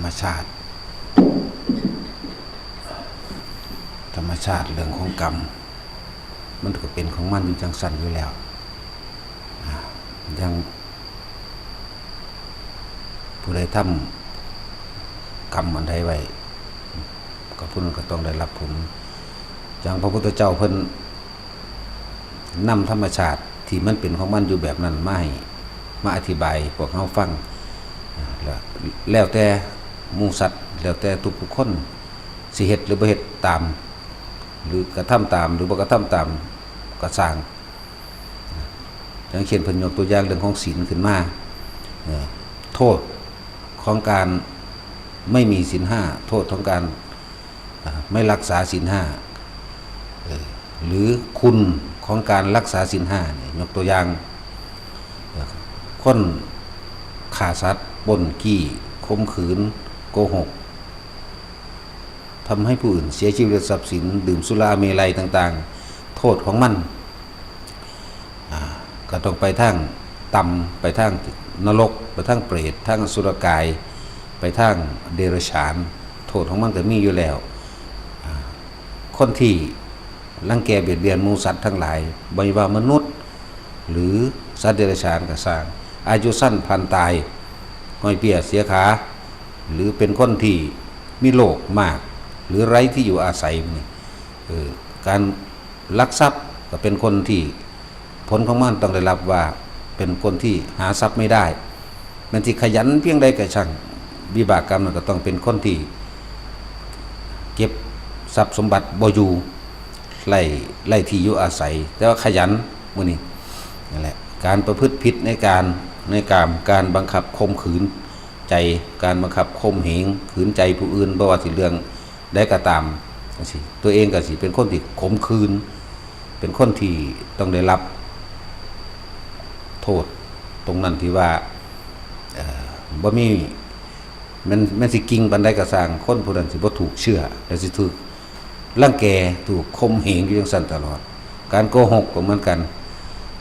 รมชาติเรื่องของกรรมมันก็เป็นของมันอยู่จังสันอยู่แล้วยังผู้ใดทำกรรมอันใดไว้ก็ผู้นั้นก็ต้องได้รับผลอย่างพระพุทธเจ้าเพิ่นนำธรรมชาติที่มันเป็นของมันอยู่แบบนั้นมาอธิบายพวกเฮาฟังแล้วแต่หมู่สัตว์แล้วแต่ทุกคนสิเฮ็ดหรือบ่เฮ็ดตามหรือกระทำตามหรือบ่กระทำตามก็สร้างอย่างเช่นเพิ่นยกตัวอย่างเรื่องของศีลขึ้นมาโทษของการไม่มีศีลห้าโทษของการไม่รักษาศีลห้าหรือคุณของการรักษาศีลห้าเนี่ยยกตัวอย่างคนฆ่าสัตว์ปล้นกี้ข่มขืนโกหกทำให้ผู้อื่นเสียชีวิตทรัพย์สินดื่มสุราเมลัยต่างๆโทษของมันก็ต้องไปทางต่ำไปทางนรกไปทางเปรตทางอสุรกายไปทางเดรัจฉานโทษของมันก็มีอยู่แล้วคนที่รังแกเบียดเบียนหมู่สัตว์ทั้งหลายไม่ว่ามนุษย์หรือสัตว์เดรัจฉานก็สร้างอายุสั้นพลันตายห้อยเปียเสียขาหรือเป็นคนที่มีโรคมากหรือไร้ที่อยู่อาศัยนี่การลักทรัพย์ก็เป็นคนที่ผลของมันต้องได้รับว่าเป็นคนที่หาทรัพย์ไม่ได้มันที่ขยันเพียงใดก็ช่างวิบากกรรมมันก็ต้องเป็นคนที่เก็บทรัพย์สมบัติบ่อยู่ไล่ที่อยู่อาศัยแต่ว่าขยันมื้อนี้นั่นแหละการประพฤติผิดในการบังคับข่มขืนใจการบังคับข่มเหงขืนใจผู้อื่นบ่ว่าสิเรื่องใดก็ตามจังซี่ตัวเองก็สิเป็นคนที่ข่มขืนเป็นคนที่ต้องได้รับโทษตรงนั้นที่ว่าบ่มีมันสิกิ่งปานใดก็สร้างคนผู้นั้นสิบ่ถูกเชื่อและสิถูกรังแกถูกข่มเหงอยู่จังซั่นตลอดการโกหกก็เหมือนกัน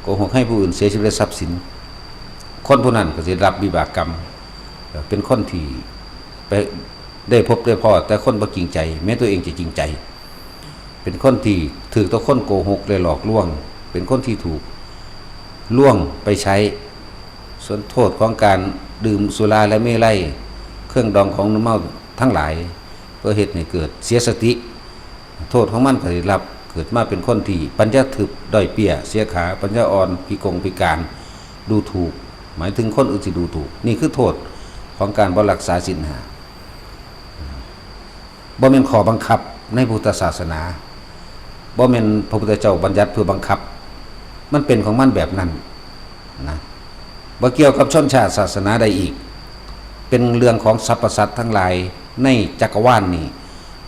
โกหกให้ผู้อื่นเสียชีวิตทรัพย์สินคนผู้นั้นก็สิรับวิบากกรรมเป็นคนที่ไปได้พบได้พอแต่คนบ่จริงใจแม้ตัวเองจะจริงใจเป็นคนที่ถูกตัวคนโกหกและหลอกลวงเป็นคนที่ถูกล่วงไปใช้ส่วนโทษของการดื่มสุราและเมลัยเครื่องดองของน้ำเมาทั้งหลายเพื่อเหตุให้เกิดเสียสติโทษของมันก็ได้รับเกิดมาเป็นคนที่ปัญญาถึกด้อยเปี้ยเสียขาปัญญาอ่อนพิการดูถูกหมายถึงคนอื่นสิดูถูกนี่คือโทษของการบ่รักษาศีลห้าบ่แม่นข้อบังคับในพุทธศาสนาบ่แม่นพระพุทธเจ้าบัญญัติเพื่อบังคับมันเป็นของมันแบบนั้นนะบ่เกี่ยวกับชนชาติศาสนาใดอีกเป็นเรื่องของสรรพสัตว์ทั้งหลายในจักรวาลนี่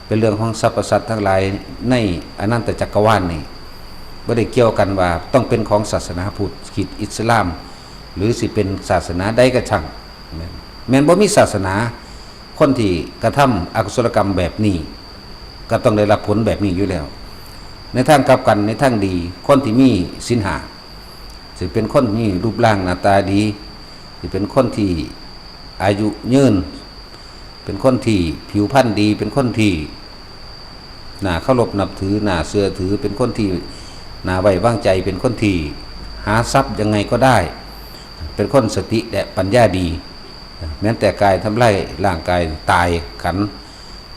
เป็นเรื่องของสรรพสัตว์ทั้งหลายในอนันตจักรวาลนี่บ่ได้เกี่ยวกันว่าต้องเป็นของศาสนาพุทธคริสต์อิสลามหรือสิเป็นศาสนาใดก็ช่างแม้นบ่มีศาสนาคนที่กระทำอกุศลกรรมแบบนี้ก็ต้องได้รับผลแบบนี้อยู่แล้วในทางกลับกันในทางดีคนที่มีศีลห้าสิเป็นคนมีรูปร่างหน้าตาดีสิเป็นคนที่อายุยืนเป็นคนที่ผิวพรรณดีเป็นคนที่น่าเคารพนับถือน่าเชื่อถือเป็นคนที่น่าไว้วางใจเป็นคนที่หาทรัพย์ยังไงก็ได้เป็นคนสติและปัญญาดีแม้แต่กายทำลายร่างกายตายขัน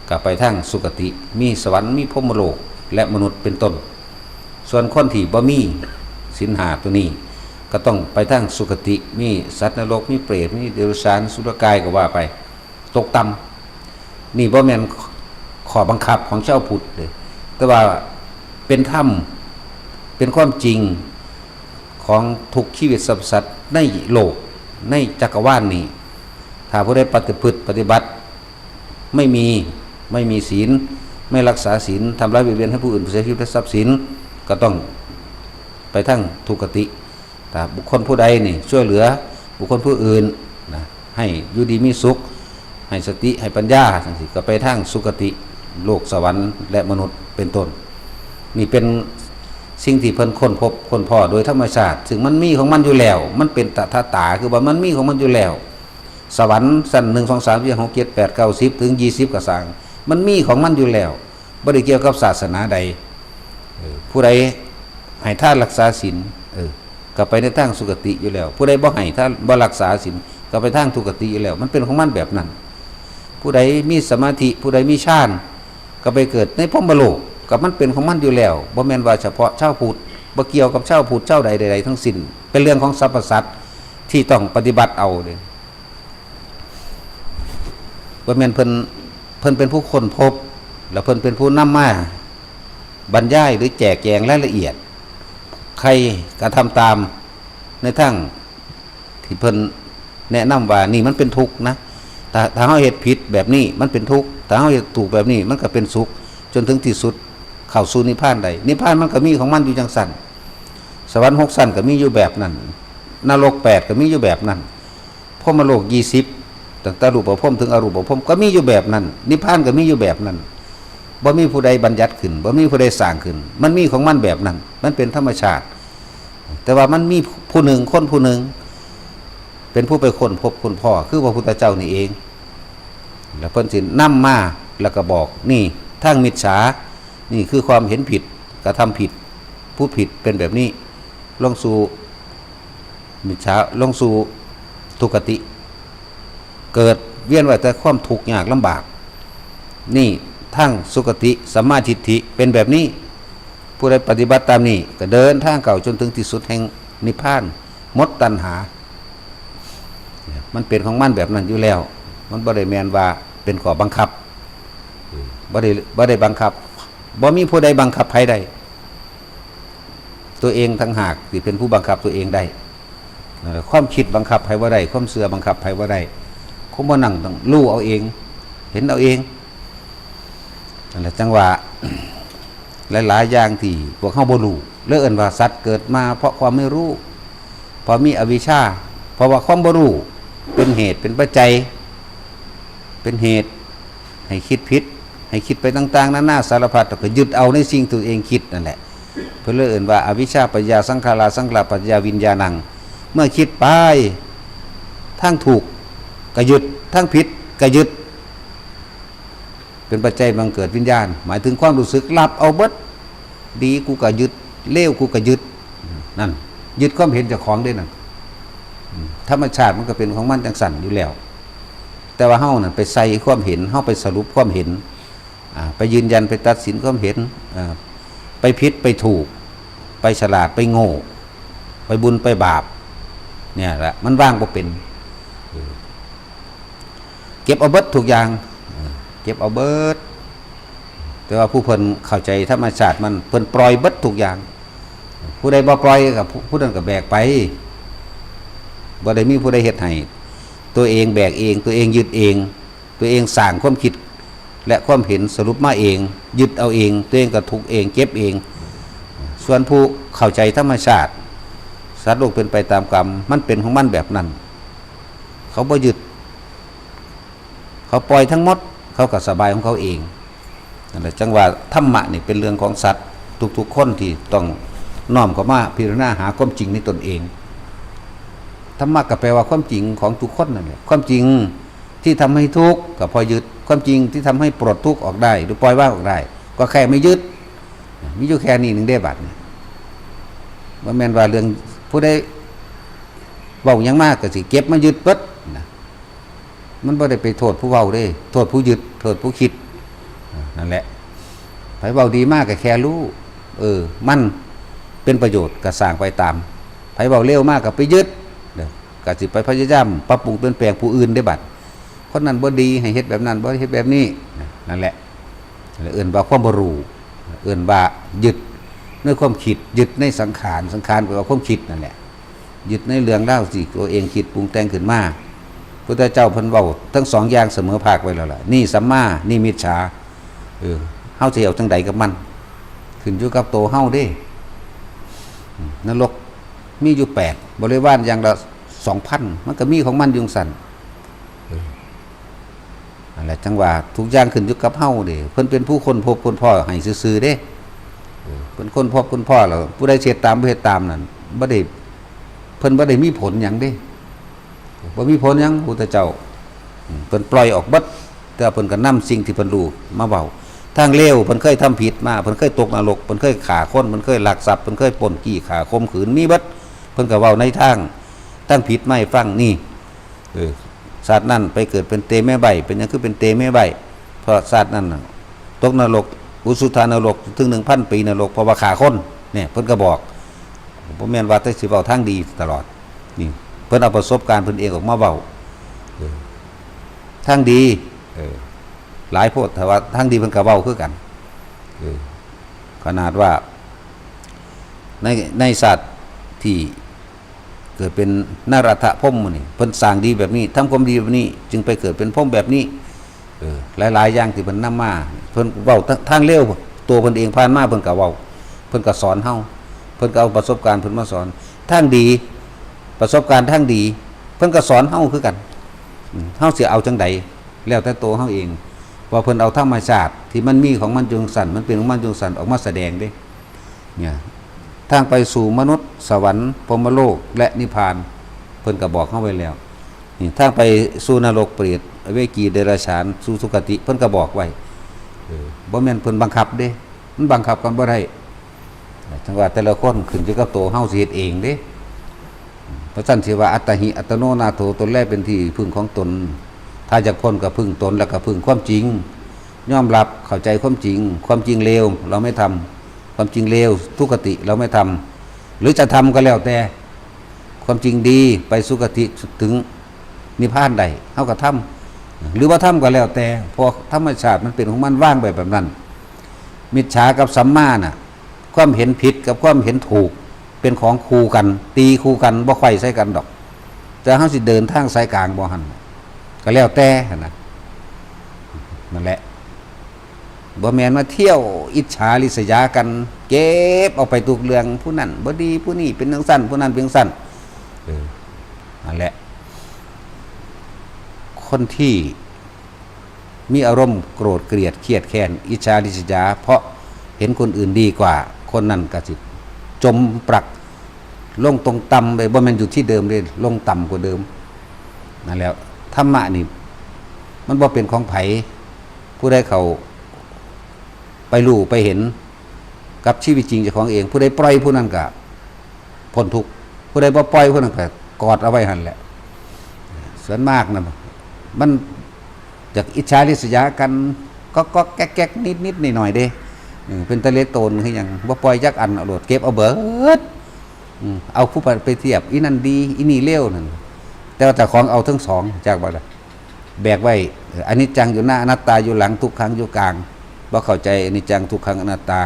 กลับไปทางสุคติมีสวรรค์มีพรหมโลกและมนุษย์เป็นต้นส่วนคนที่บ่มีศีลห้าตัวนี้ก็ต้องไปทางสุคติมีสัตว์นรกมีเปรตมีเดรัจฉานสุรกายก็ว่าไปตกต่ำนี่บ่แม่นข้อบังคับของชาวพุทธเลยแต่ว่าเป็นธรรมเป็นความจริงของทุกชีวิตสรรพสัตว์ในโลกในจักรวาลนี้ถ้าผู้ใดปฏิบัติไม่มีศีลไม่รักษาศีลทำร้ายเบียดเบียนให้ผู้อื่นเสียชีวิตและทรัพย์สินก็ต้องไปทั้งทุกขติแต่บุคคลผู้ใดนี่ช่วยเหลือบุคคลผู้อื่นนะให้อยู่ดีมีสุขให้สติให้ปัญญาจังซี่ก็ไปทางสุคติโลกสวรรค์และมนุษย์เป็นต้นนี่เป็นสิ่งที่เพิ่นค้นพบค้นพบโดยธรรมชาติซึ่งมันมีของมันอยู่แล้วมันเป็นตถาคือว่ามันมีของมันอยู่แล้ว สวรรค์สั้น1 2 3 4 6 7 8 9 10ถึง20ก็สร้างมันมีของมันอยู่แล้วบ่ได้เกี่ยวกับศาสนาใดผู้ใดให้ทานรักษาศีลก็ไปในทางสุคติอยู่แล้วผู้ใดบ่ให้ถ้าบ่รักษาศีลก็ไปทางทุกติอยู่แล้วมันเป็นของมันแบบนั้นผู้ใดมีสมาธิผู้ใดมีฌานก็ไปเกิดในพรหมโลกก็มันเป็นของมันอยู่แล้วบ่แม่นว่าเฉพาะชาวพุทธบ่เกี่ยวกับชาวพุทธเจ้าใดใดทั้งสิ้นเป็นเรื่องของสรรพสัตว์ที่ต้องปฏิบัติเอาเด้บ่แม่นเพิ่นเป็นผู้ค้นพบแล้วเพิ่นเป็นผู้นำมาบรรยายหรือแจกแจงรายละเอียดใครก็ทำตามในทางที่เพิ่นแนะนำว่านี่มันเป็นทุกข์นะถ้าเฮาเฮ็ดผิดแบบนี้มันเป็นทุกข์ถ้าเฮาเฮ็ดถูกแบบนี้มันก็เป็นสุขจนถึงที่สุดเข้าสู่นิพพานได้นิพพานมันก็มีของมันอยู่จังซั่นสวรรค์6ชั้นก็มีอยู่แบบนั้นนรก8ก็มีอยู่แบบนั้นพรหมโลก20ตั้งแต่รูปภพถึงอรูปภพก็มีอยู่แบบนั้นนิพพานก็มีอยู่แบบนั้นบ่มีผู้ใดบัญญัติขึ้นบ่มีผู้ใดสร้างขึ้นมันมีของมันแบบนั้นมันเป็นธรรมชาติแต่ว่ามันมีผู้หนึ่งคนผู้หนึ่งเป็นผู้ไปค้นพบค้นพ่อคือพระพุทธเจ้านี่เองแล้วเพิ่นสินำมาแล้วก็บอกนี่ทางมิจฉานี่คือความเห็นผิดกระทำผิดพูดผิดเป็นแบบนี้ลงสู่มิจฉาลงสู่ทุกติเกิดเวียนว่ายแต่ความทุกข์ยากลำบากนี่ทั้งสุคติสัมมาทิฏฐิเป็นแบบนี้ผู้ใดปฏิบัติตามนี้ก็เดินทางเก่าจนถึงที่สุดแห่งนิพพานหมดตัณหามันเป็นของมันแบบนั้นอยู่แล้วมันบ่ได้แม่นว่าเป็นข้อบังคับบ่ได้บังคับบ่มีผู้ใดบังคับใครได้ตัวเองทั้งหากที่เป็นผู้บังคับตัวเองได้ความคิดบังคับใครบ่ได้ความเชื่อบังคับใครบ่ได้คุมบ่นั่งต้องรู้เอาเองเห็นเอาเองนั่นแหละจังหวะหลายๆอย่างที่พวกเฮาบ่รู้เรื่องว่าสัตว์เกิดมาเพราะความไม่รู้เพราะมีอวิชชาเพราะว่าความบ่รู้เป็นเหตุเป็นปัจจัยเป็นเหตุให้คิดผิดให้คิดไปต่างๆนานาสารพัดก็ยึดเอาในสิ่งตัวเองคิดนั่นแหละเพิ่นเรื่องว่าอวิชชาปัญญาสังขาราสังขารปัญญาวิญญาณังเมื่อคิดไปทางถูกก็ยึดทางผิดก็ยึดเป็นปัจจัยบังเกิดวิญญาณหมายถึงความรู้สึกรับเอาเบิดดีกูก็ยึดเลวกูก็ยึดนั่นยึดความเห็นเจ้าของได้นั่นธรรมชาติมันก็เป็นของมันจังสั่นอยู่แล้วแต่ว่าเฮานั่นไปใส่ความเห็นเฮาไปสรุปความเห็นไปยืนยันไปตัดสินความเห็นไปผิดไปถูกไปฉลาดไปโง่ไปบุญไปบาปเนี่ยแหละมันว่างบ่เป็นเก็บเอาเบิดทุกอย่างเก็บเอาเบิดแต่ว่าผู้เพิ่นเข้าใจธรรมชาติมันเพิ่นปล่อยเบิดทุกอย่างผู้ใดบ่ปล่อยกับผู้นั้นก็แบกไปบ่ได้มีผู้ใดเฮ็ดให้ตัวเองแบกเองตัวเองยึดเองตัวเองสร้างความคิดและความเห็นสรุปมาเองยึดเอาเองตัวเองก็ทุกข์เองเก็บเองส่วนผู้เข้าใจธรรมชาติสัตว์โลกเป็นไปตามกรรมมันเป็นของมันแบบนั้นเขาบ่ยึดเขาปล่อยทั้งหมดเขาก็สบายของเขาเองนั่นแหละจังว่าธรรมะนี่เป็นเรื่องของสัตว์ทุกๆคนที่ต้องน้อมเข้ามาพิจารณาหาความจริงในตนเองธรรมะก็แปลว่าความจริงของทุกคนนั่นแหละความจริงที่ทำให้ทุกข์ก็พอยึดความจริงที่ทำให้ปลดทุกข์ออกได้หรือปล่อยว่างออกได้ก็แค่ไม่ยึดมีอยู่แค่นี้นึงได้บัดนี่บ่แม่นว่าเรื่องผู้ใดเว้าหยังมากก็สิเก็บมายึดเบิดนะมันบ่ได้ไปโทษผู้เว้าเด้โทษผู้ยึดโทษผู้คิดนั่นแหละไผเว้าดีมากก็แค่รู้มันเป็นประโยชน์ก็สร้างไปตามไผเว้าเร็วมากก็ไปยึดก็สิไปพยายามปรับปรุงเปลี่ยนแปลงผู้อื่นได้บัดคนนั้นบ่ดีให้เฮ็ดแบบนั้นบ่เฮ็ดแบบนี้นั่นแหละเอิ้นว่าความบ่รู้เอิ้นว่ายึดในความคิดยึดในสังขารสังขารแปลว่าความคิดนั่นแหละยึดในเรื่องราวที่ตัวเองคิดปรุงแต่งขึ้นมาพุทธเจ้าเพิ่นเว้าทั้งสองอย่างเสมอภาคไว้แล้วล่ะนี่สัมมานี่มิจฉาเฮาสิเอาจังใดกับมันขึ้นอยู่กับตัวเฮาเด้นรกมีอยู่8บริวารอย่างละ 2,000 มันก็มีของมันอยู่สั่นอะไรจังว่าทุกอย่างขึ้นอยู่กับเฮาเด้เพิ่นเป็นผู้คนพบคนพ่อให้ซื่อๆเด้เพิ่นคนพบคนพ่อแล้วผู้ใดเฮ็ดตามบ่เฮ็ดตามนั่นบ่ได้เพิ่นบ่ได้มีผลหยังเด้ บ่มีผลหยังพุทธเจ้าเพิ่นปล่อยออกเบิดแต่เพิ่นก็นำสิ่งที่เพิ่นรู้มาเว้าทางเลวเพิ่นเคยทำผิดมาเพิ่นเคยตกนรกเพิ่นเคยฆ่าคนเพิ่นเคยลักทรัพย์เพิ่นเคยปล้นจี้ฆ่าข่มขืนมีเบิดเพิ่นก็เว้าในทางผิดมาให้ฟังนี่ชาตินั้นไปเกิดเป็นเตแม่ใบเป็นหยังคือเป็นเตแม่ใบเพราะชาตินั้นน่ะตกนรกอุสุธานรกถึง 1,000 ปีนรกเพราะว่าฆ่าคนเนี่ยเพิ่นก็บอกบ่แม่นว่าแต่สิเว้าทางดีตลอดนี่เพิ่นเอาประสบการณ์เพิ่นเองออกมาเว้าทางดีหลายโพดแต่ว่าทางดีเพิ่นก็เว้าคือกันขนาดว่าในสัตว์ที่เกิดเป็นนรถะพรหมนี่เพิ่นสร้างดีแบบนี้ทำความดีแบบนี้จึงไปเกิดเป็นพรหมแบบนี้หลายๆอย่างที่เพิ่นนำมาเพิ่นเว้าทางเร็วตัวเพิ่นเองผ่านมาเพิ่นก็เว้าเพิ่นก็สอนเฮาเพิ่นก็เอาประสบการณ์เพิ่นมาสอนทางดีประสบการณ์ทางดีเพิ่นก็สอนเฮาคือกันเฮาสิเอาจังใดแล้วแต่ตัวเฮาเองว่าเพิ่นเอาธรรมชาติที่มันมีของมันจงสั่นมันเป็นของมันจงสั่นออกมาแสดงเด้เนี่ยทางไปสู่มนุษย์สวรรค์พรหมโลกและนิพพานเพิ่นก็บอกเฮาไว้แล้วนี่ทางไปสู่นรกเปรตอเวกีเดรัจฉานสู่สุคติเพิ่นก็บอกไว้บ่แม่นเพิ่นบังคับเด้มันบังคับกันบ่ได้จังว่าแต่ละคนขึ้นอยู่กับตัวเฮาสิเฮ็ดเองเด้เพราะฉะนั้นสิว่าอัตตหิอัตโนนาโถตนแรกเป็นที่พึ่งของตนถ้าอยากพ้นก็พึ่งตนแล้วก็พึ่งความจริงยอมรับเข้าใจความจริงความจริงเลวเราไม่ทำความจริงเลวทุกขติเราไม่ทำหรือจะทำก็แล้วแต่ความจริงดีไปสุคติถึงนิพพานใดเฮาก็ทำหรือว่าทำก็แล้วแต่เพราะธรรมชาติมันเป็นของมันว่างแบบนั้นมิจฉากับสัมมาน่ะความเห็นผิดกับความเห็นถูกเป็นของคู่กันตีคู่กันบ่ค่อยใส่กันดอกแต่เฮาสิเดินทางสายกลางบ่หั่นก็แล้วแต่นะนั่นแหละบ่แม่นมาเที่ยวอิจฉาริษยากันเก็บเอาไปทุกเรื่องผู้นั้นบ่ดีผู้นี้เป็นจังซั่นผู้นั้นเป็นจังซั่นนั่นแหละคนที่มีอารมณ์โกรธเกลียดเครียดแค้นอิจฉาริษยาเพราะเห็นคนอื่นดีกว่าคนนั้นก็สิจมปลักลงตรงต่ำไปบ่แม่นอยู่ที่เดิมเลยลงต่ำกว่าเดิมนั่นแล้วธรรมะนี่มันบ่เป็นของไผผู้ใดเขาไปรู้ไปเห็นกับชีวิตจริงเจ้าของเองผู้ใดปล่อยผู้นั้นก็พ้นทุกข์ผู้ใดบ่ปล่อยผู้นั้นก็กอดเอาไว้หั่นแหละส่วนมากนะมันจากอิจฉาริษยากันก็แก๊กๆนิดๆหน่อยๆเด้เป็นตะเล็กโตนคือหยังบ่ปล่อยจักอันเอาโลดเก็บเอาเบิดเอาผู้ไปเทียบอีนั่นดีอีนี่เลวนั่นแต่ว่าเจ้าของเอาทั้งสองจากบ่ล่ะแบกไว้อนิจจังอยู่หน้าอนัตตาอยู่หลังทุกขังอยู่กลางบ่เข้าใจอนิจจังทุกขังอนัตตา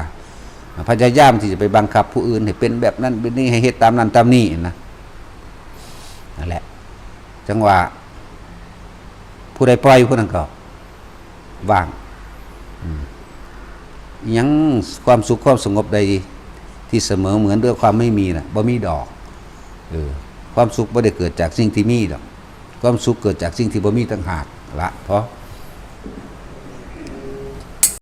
พยายามที่จะไปบังคับผู้อื่นให้เป็นแบบนั้นเป็นนี้ให้เฮ็ดตามนั้นตามนี้นะนั่นแหละจังว่าผู้ใดปล่อยผู้นั้นก็ว่างยังความสุขความสงบใดที่เสมอเหมือนด้วยความไม่มีน่ะบ่มีดอกความสุขบ่ได้เกิดจากสิ่งที่มีดอกความสุขเกิดจากสิ่งที่บ่มีต่างหากละเพราะ